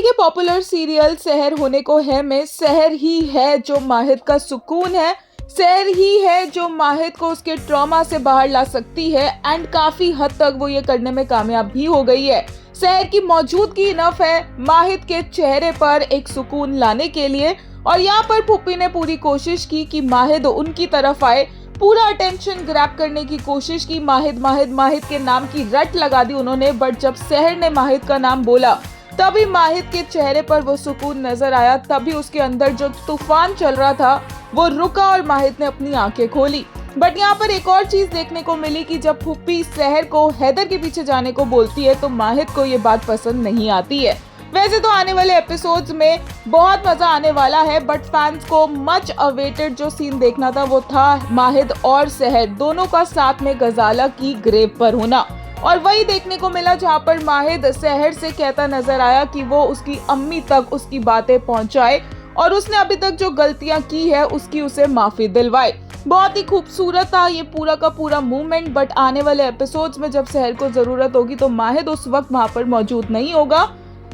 के popular serial सहर होने को है में सहर ही है जो माहिद का सुकून है, सहर ही है जो माहिद को उसके ट्रॉमा से बाहर ला सकती है एंड काफी हद तक वो ये करने में कामयाब भी हो गई है। सहर की मौजूदगी इनफ है माहिद के चेहरे पर एक सुकून लाने के लिए और यहाँ पर पुप्पी ने पूरी कोशिश की कि माहिद उनकी तरफ आए, पूरा अटेंशन ग्रैब करने की कोशिश की। माहिद माहिद माहिद के नाम की रट लगा दी उन्होंने, बट जब सहर ने माहिद का नाम बोला तभी माहिद के चेहरे पर वो सुकून नजर आया। तभी उसके अंदर जो तूफान चल रहा था वो रुका और माहिद ने अपनी आंखें खोली। बट यहाँ पर एक और चीज देखने को मिली कि जब पुप्पी सहर को हैदर के पीछे जाने को बोलती है तो माहिद को ये बात पसंद नहीं आती है। वैसे तो आने वाले एपिसोड्स में बहुत मजा आने वाला है, बट फैंस को मच अवेटेड जो सीन देखना था वो था माहिद और सहर दोनों का साथ में गजाला की ग्रेव पर होना। और वही देखने को मिला जहाँ पर माहिद सहर से कहता नजर आया कि वो उसकी अम्मी तक उसकी बातें पहुंचाए और उसने अभी तक जो गलतियां की है उसकी उसे माफी दिलवाए। बहुत ही खूबसूरत था ये पूरा का पूरा मूवमेंट, बट आने वाले एपिसोड्स में जब सहर को जरूरत होगी तो माहिद उस वक्त वहाँ पर मौजूद नहीं होगा।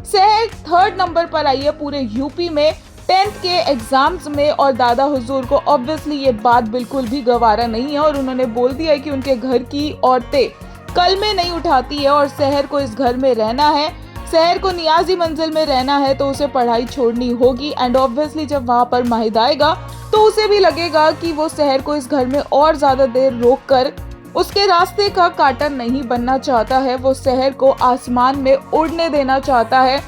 सहर 3rd नंबर पर आई है पूरे यूपी में 10th के एग्जाम्स में और दादा हुजूर को ऑब्वियसली ये बात बिल्कुल भी गवारा नहीं है और उन्होंने बोल दिया है कि उनके घर की औरतें कल में नहीं उठाती है और सहर को इस घर में रहना है। सहर को नियाजी मंजिल में रहना है तो उसे पढ़ाई छोड़नी होगी एंड ऑब्वियसली जब वहाँ पर माहिद आएगा तो उसे भी लगेगा कि वो सहर को इस घर में और ज्यादा देर रोक कर उसके रास्ते का कांटा नहीं बनना चाहता है। वो सहर को आसमान में उड़ने देना चाहता है,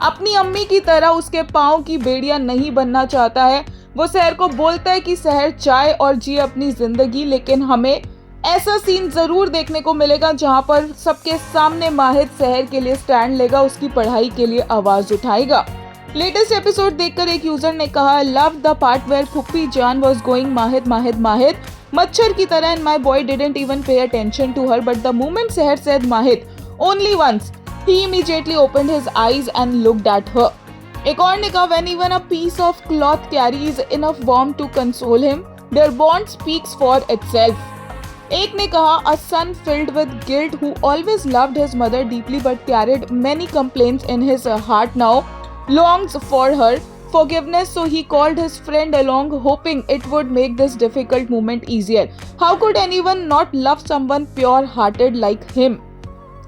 अपनी अम्मी की तरह उसके पाँव की बेड़ियां नहीं बनना चाहता है। वो सहर को बोलता है कि सहर चाहे और जिए अपनी जिंदगी, लेकिन हमें ऐसा सीन जरूर देखने को मिलेगा जहां पर सबके सामने माहिद सहर के लिए स्टैंड लेगा, उसकी पढ़ाई के लिए आवाज उठाएगा। लेटेस्ट एपिसोड देखकर एक यूजर ने कहा, love the part where puppy जान वाज गोइंग माहिद माहिद माहिद मच्छर की तरह and my boy didn't even pay attention to her, but the moment Sehar said Mahid only once he immediately opened his eyes and looked at her. एक और ने कहा, when even a piece of cloth carries enough warm to console him their bond speaks for itself. एक ने कहा, a son filled with guilt who always loved his mother deeply but carried many complaints in his heart now longs for her forgiveness, so he called his friend along hoping it would make this difficult moment easier. How could anyone not love someone pure-hearted like him?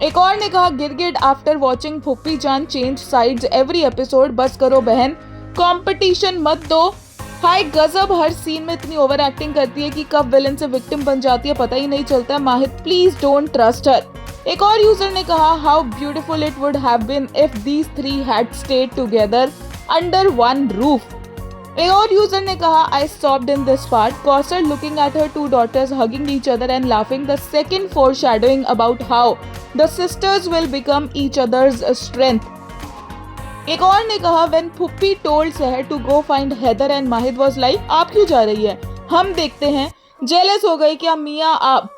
एक और ने कहा, गिरगिट after watching puppy जान change sides every episode, बस करो बहन competition मत दो। हाय गजब, हर सीन में इतनी ओवर एक्टिंग करती है कि कब विलन से विक्टिम बन जाती है पता ही नहीं चलता है। Mahid please don't trust her. एक और यूजर ने कहा, how beautiful it would have been if these three had stayed together under one roof. एक और यूजर ने कहा, I sobbed in this part cause looking at her two daughters hugging each other and laughing, the second foreshadowing about how the sisters will become each other's strength. एक और ने कहा, when puppy told सहर to go find Haider and Mahid was like, आप क्यों जा रही है, हम देखते हैं। जेलस हो गई क्या मियाँ आप?